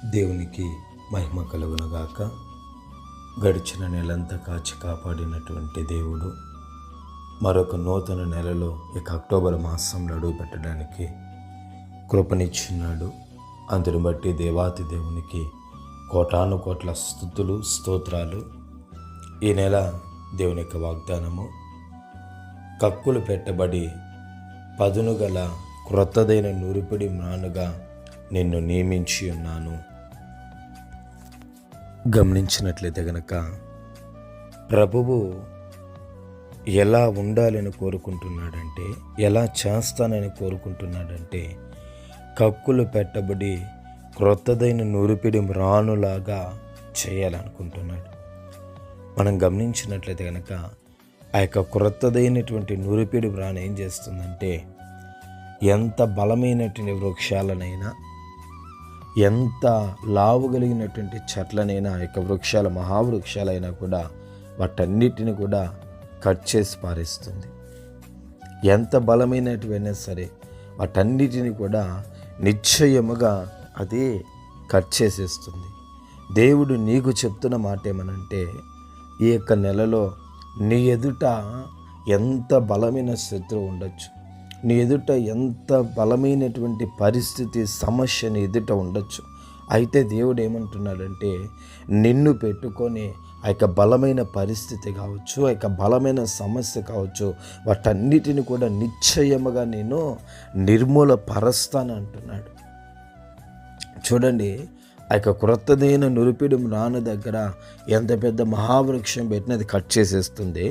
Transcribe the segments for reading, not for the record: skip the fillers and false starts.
దేవునికి మహిమ కలుగునుగాక. గడిచిన నెలంతా కాచి కాపాడినటువంటి దేవుడు మరొక నూతన నెలలో ఇక అక్టోబర్ మాసంలో అడుగు పెట్టడానికి కృపనిచ్చినాడు. అందుని బట్టి దేవాతి దేవునికి కోటాను కోట్ల స్తుతులు స్తోత్రాలు. ఈ నెల దేవుని యొక్క వాగ్దానము, కక్కులు పెట్టబడి పదును గల క్రొత్తదైన నురిపిడి మ్రానుగా నిన్ను నియమించి ఉన్నాను. గమనించినట్లయితే గనక ప్రభువు ఎలా ఉండాలని కోరుకుంటున్నాడంటే, ఎలా చేస్తానని కోరుకుంటున్నాడంటే, కక్కులు పెట్టబడి క్రొత్తదైన నురిపిడి మ్రానులాగా చేయాలనుకుంటున్నాడు. మనం గమనించినట్లయితే కనుక ఆ యొక్క క్రొత్తదైనటువంటి నురిపిడి మ్రాను ఏం చేస్తుందంటే, ఎంత బలమైనటువంటి వృక్షాలనైనా, ఎంత లావు కలిగినటువంటి చెట్లనైనా, ఆ యొక్క వృక్షాల మహావృక్షాలైనా కూడా వాటన్నిటిని కూడా కట్ చేసి పారేస్తుంది. ఎంత బలమైనటువైనా సరే వాటన్నిటిని కూడా నిశ్చయముగా అది కట్ చేసేస్తుంది. దేవుడు నీకు చెప్తున్న మాట ఏమనంటే, ఈ యొక్క నెలలో నీ ఎదుట ఎంత బలమైన శత్రువు ఉండొచ్చు, నీ ఎదుట ఎంత బలమైనటువంటి పరిస్థితి సమస్య నీ ఎదుట ఉండొచ్చు. అయితే దేవుడు ఏమంటున్నాడంటే, నిన్ను పెట్టుకొని ఆ యొక్క బలమైన పరిస్థితి కావచ్చు, ఆ యొక్క బలమైన సమస్య కావచ్చు, వాటన్నిటిని కూడా నిశ్చయముగా నేను నిర్మూల పరుస్తాను అంటున్నాడు. చూడండి, ఆ యొక్క క్రొత్తదైన నురిపిడి మ్రాను దగ్గర ఎంత పెద్ద మహావృక్షం పెట్టిన అది కట్ చేసేస్తుంది.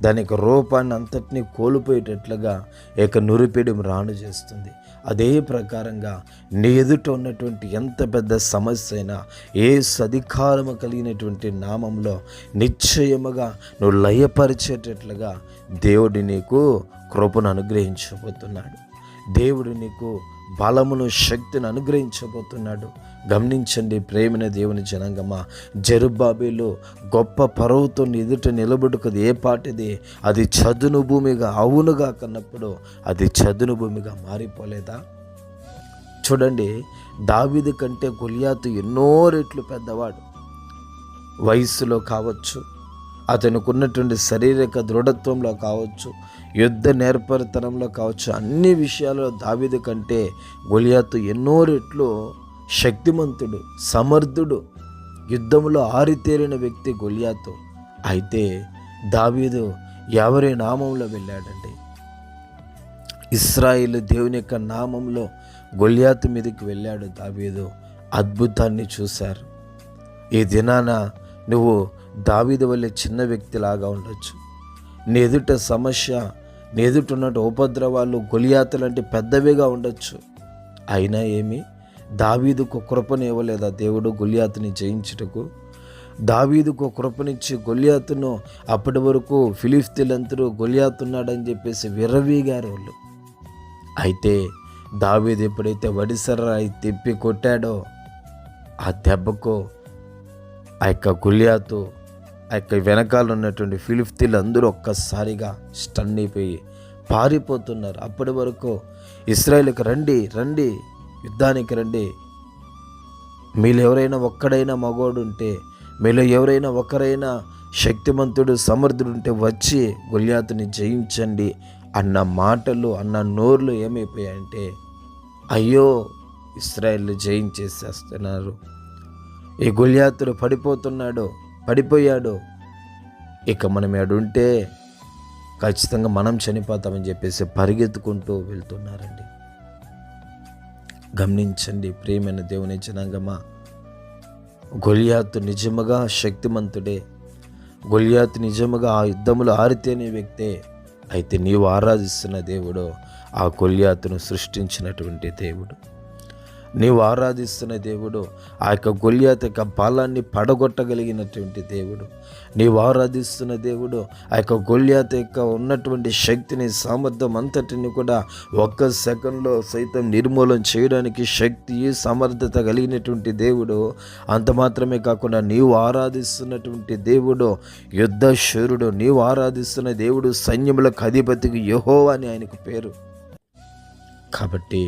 దాని యొక్క రూపాన్ని అంతటినీ కోల్పోయేటట్లుగా ఈ యొక్క నురిపిడి మ్రాను చేస్తుంది. అదే ప్రకారంగా నీ ఎదుట ఉన్నటువంటి ఎంత పెద్ద సమస్య అయినా యేసు అధికారము కలిగినటువంటి నామంలో నిశ్చయముగా నువ్వు లయపరిచేటట్లుగా దేవుడు నీకు కృపను అనుగ్రహించబోతున్నాడు. దేవుడు నీకు బలమును శక్తిని అనుగ్రహించబోతున్నాడు. గమనించండి ప్రేమైన దేవుని జనాంగమా, జెరుబ్బాబెలు గొప్ప పర్వతం ఎదుట నిలబడుకుది ఏ పాటిది, అది చదును భూమిగా అవునుగా కన్నప్పుడు అది చదును భూమిగా మారిపోలేదా? చూడండి, దావీదు కంటే గొలియాతు ఎన్నో రెట్లు పెద్దవాడు. వయస్సులో కావచ్చు, అతనికి ఉన్నటువంటి శారీరక దృఢత్వంలో కావచ్చు, యుద్ధ నేర్పరితనంలో కావచ్చు, అన్ని విషయాల్లో దావీదు కంటే గొలియాతు ఎన్నో రెట్లు శక్తిమంతుడు, సమర్థుడు, యుద్ధంలో ఆరితేరిన వ్యక్తి గొలియాతు. అయితే దావీదు ఎవరి నామంలో వెళ్ళాడండి? ఇశ్రాయేలు దేవుని యొక్క నామంలో గొలియాతు మీదకి వెళ్ళాడు దావీదు. అద్భుతాన్ని చూశారు. ఈ దినాన నువ్వు దావీదు వల్లే చిన్న వ్యక్తిలాగా ఉండొచ్చు. నీ ఎదుట సమస్య, నీ ఎదుట ఉన్నట్టు ఉపద్రవాలు గొలియాతు లాంటి పెద్దవిగా ఉండొచ్చు. అయినా ఏమి, దావీదుకు కృపను ఇవ్వలేదా దేవుడు గొలియాతుని జయించుటకు? దావీదుకు కృపనిచ్చి గొలియాతును అప్పటి వరకు ఫిలిష్తీయులందరూ గొలియాతున్నాడని చెప్పేసి విర్రవీగారు వాళ్ళు. అయితే దావీదు ఎప్పుడైతే వడిసరాయి తిప్పి కొట్టాడో, ఆ దెబ్బకు ఆ యొక్క గొలియాతు, ఆ యొక్క వెనకాల ఉన్నటువంటి ఫిలిష్తీయులు అందరూ ఒక్కసారిగా స్టన్ అయిపోయి పారిపోతున్నారు. అప్పటి వరకు ఇశ్రాయేలుకి రండి రండి, యుద్ధానికి రండి, మీలో ఎవరైనా ఒక్కడైనా మగోడు ఉంటే, మీలో ఎవరైనా ఒకరైనా శక్తిమంతుడు సమర్థుడు ఉంటే వచ్చి గొలియాతుని జయించండి అన్న మాటలు, అన్న నోర్లు ఏమైపోయాయంటే, అయ్యో ఇశ్రాయేలు జయించేసేస్తున్నారు, ఈ గొలియాతుడు పడిపోయాడు, ఇక మనం ఏడుంటే ఖచ్చితంగా మనం చనిపోతామని చెప్పేసి పరిగెత్తుకుంటూ వెళ్తున్నారండి. గమనించండి ప్రియమైన దేవుని జనాంగమా, గొలియాతు నిజముగా శక్తిమంతుడే, గొలియాతు నిజముగా ఆ యుద్ధములో ఆరితేనే వ్యక్తే. అయితే నీవు ఆరాధిస్తున్న దేవుడు ఆ గొలియాతును సృష్టించినటువంటి దేవుడు. నీవు ఆరాధిస్తున్న దేవుడు ఆ యొక్క గొలియాతు యొక్క బలాన్ని పడగొట్టగలిగినటువంటి దేవుడు. నీవు ఆరాధిస్తున్న దేవుడు ఆ యొక్క గొలియాతు యొక్క ఉన్నటువంటి శక్తిని, సామర్థ్యం అంతటిని కూడా ఒక్క సెకండ్లో సైతం నిర్మూలన చేయడానికి శక్తి, సమర్థత కలిగినటువంటి దేవుడు. అంత మాత్రమే కాకుండా నీవు ఆరాధిస్తున్నటువంటి దేవుడు యుద్ధ శూరుడు. నీవు ఆరాధిస్తున్న దేవుడు సైన్యములకు అధిపతికి యెహోవా అని ఆయనకు పేరు. కాబట్టి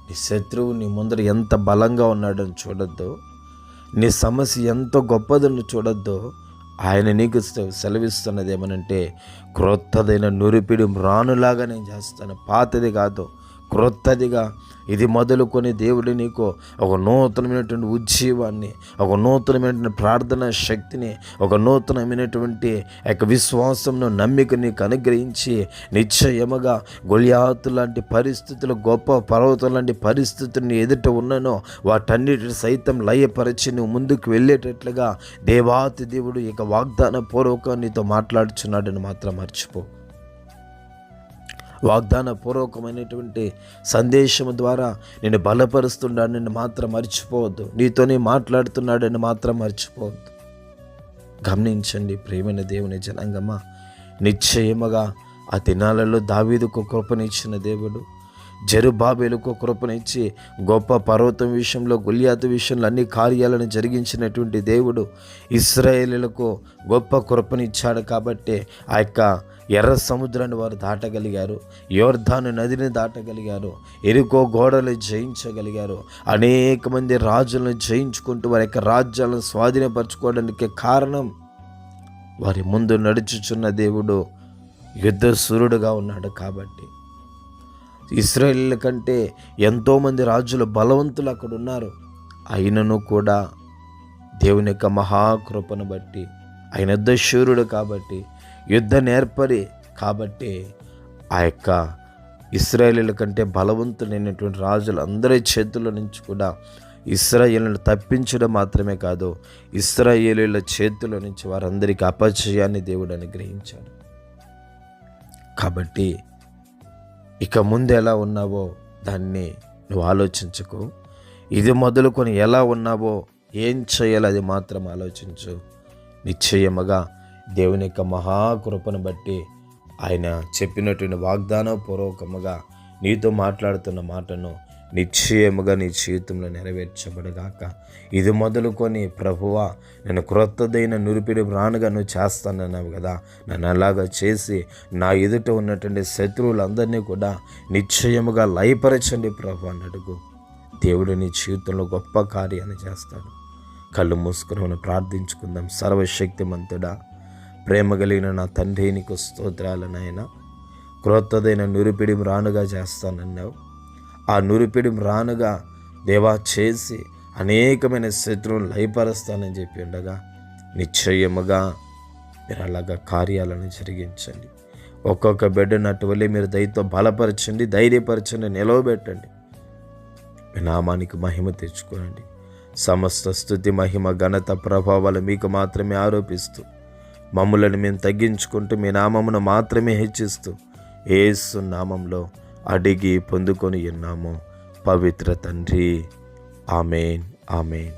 నీ శత్రువు నీ ముందర ఎంత బలంగా ఉన్నాడని చూడొద్దు, నీ సమస్య ఎంతో గొప్పదని చూడొద్దు. ఆయన నీకు సెలవిస్తున్నది ఏమనంటే, క్రొత్తదైన నురిపిడి మ్రానులాగా నేను చేస్తాను, పాతది కాదు, క్రొత్తదిగా ఇది మొదలుకొని దేవుడు నీకు ఒక నూతనమైనటువంటి ఉజ్జీవాన్ని, ఒక నూతనమైనటువంటి ప్రార్థనా శక్తిని, ఒక నూతనమైనటువంటి విశ్వాసంను, నమ్మిక నీకు అనుగ్రహించి నిశ్చయముగా గొలియాతు లాంటి పరిస్థితులు, గొప్ప పర్వతం లాంటి పరిస్థితుల్ని ఎదుట ఉన్ననో వాటన్నిటిని సైతం లయపరిచి నువ్వు ముందుకు వెళ్ళేటట్లుగా దేవాతి దేవుడు ఇక వాగ్దాన పూర్వకంగా నీతో మాట్లాడుచున్నాడని మాత్రం మర్చిపో. వాగ్దాన పూర్వకమైనటువంటి సందేశం ద్వారా నేను బలపరుస్తున్నాడని మాత్రం మర్చిపోవద్దు. నీతోనే మాట్లాడుతున్నాడని మాత్రం మర్చిపోవద్దు. గమనించండి ప్రియమైన దేవుని జనాంగమా, నిశ్చయముగా ఆ దినాలలో దావీదుకు కృపనిచ్చిన దేవుడు, జెరుబ్బాబెలుకు కృపనిచ్చి గొప్ప పర్వతం విషయంలో, గొలియాతు విషయంలో అన్ని కార్యాలను జరిగించినటువంటి దేవుడు ఇశ్రాయేలులకు గొప్ప కృపనిచ్చాడు. కాబట్టి ఆ ఎర్ర సముద్రాన్ని వారు దాటగలిగారు, యోర్దాను నదిని దాటగలిగారు, ఎరికో గోడలు జయించగలిగారు. అనేక మంది రాజులను జయించుకుంటూ వారి రాజ్యాలను స్వాధీనపరచుకోవడానికి కారణం వారి ముందు నడుచుచున్న దేవుడు యుద్ధశూరుడుగా ఉన్నాడు. కాబట్టి ఇశ్రాయేలీల కంటే ఎంతోమంది రాజులు బలవంతులు అక్కడ ఉన్నారు. అయినను కూడా దేవుని యొక్క మహాకృపను బట్టి, ఆయన యుద్ధశూరుడు కాబట్టి, యుద్ధ నేర్పరి కాబట్టి ఆ ఇశ్రాయేలీల కంటే బలవంతులైనటువంటి రాజులు అందరి చేతుల నుంచి కూడా ఇశ్రాయేలును తప్పించడం మాత్రమే కాదు, ఇశ్రాయేలీల చేతుల నుంచి వారందరికీ అపజయాన్ని దేవుడు అనుగ్రహించాడు. కాబట్టి ఇక ముందు ఎలా ఉన్నావో దాన్ని నువ్వు ఆలోచించుకో. ఇది మొదలుకొని ఎలా ఉన్నావో, ఏం చేయాలో అది మాత్రం ఆలోచించు. నిశ్చయముగా దేవుని యొక్క మహాకృపను బట్టి ఆయన చెప్పినటువంటి వాగ్దానపూర్వకముగా నీతో మాట్లాడుతున్న మాటను నిశ్చయముగా నీ జీవితంలో నెరవేర్చబడగాక. ఇది మొదలుకొని ప్రభువా, నేను క్రొత్తదైన నురిపిడి మ్రానుగా నువ్వు చేస్తానన్నావు కదా, నన్ను అలాగా చేసి నా ఎదుట ఉన్నటువంటి శత్రువులందరినీ కూడా నిశ్చయముగా లయపరచండి ప్రభు అని అడుగు. దేవుడు నీ జీవితంలో గొప్ప కార్యాన్ని చేస్తాడు. కళ్ళు మూసుకుని మనం ప్రార్థించుకుందాం. సర్వశక్తిమంతుడా, ప్రేమ కలిగిన నా తండ్రి, నీకు స్తోత్రాలు నాయన. క్రొత్తదైన నురిపిడి మ్రానుగా చేస్తానన్నావు. ఆ నురిపిడి మ్రానుగా దేవా చేసి అనేకమైన శత్రువులను లయపరుస్తానని చెప్పి ఉండగా నిశ్చయముగా మీరు అలాగా కార్యాలను జరిగించండి. ఒక్కొక్క బిడ్డను అటువల్లే మీరు దయతో బలపరచండి, ధైర్యపరచండి, నిలవబెట్టండి. మీ నామానికి మహిమ తెచ్చుకోనండి. సమస్త స్తుతి, మహిమ, ఘనత, ప్రభావాలు మీకు మాత్రమే ఆరోపిస్తూ మమ్ములను మేము తగ్గించుకుంటూ మీ నామమును మాత్రమే హెచ్చిస్తూ యేసు నామంలో అడిగి పొందుకొని ఉన్నాము పవిత్ర తండ్రి. ఆమేన్, ఆమేన్.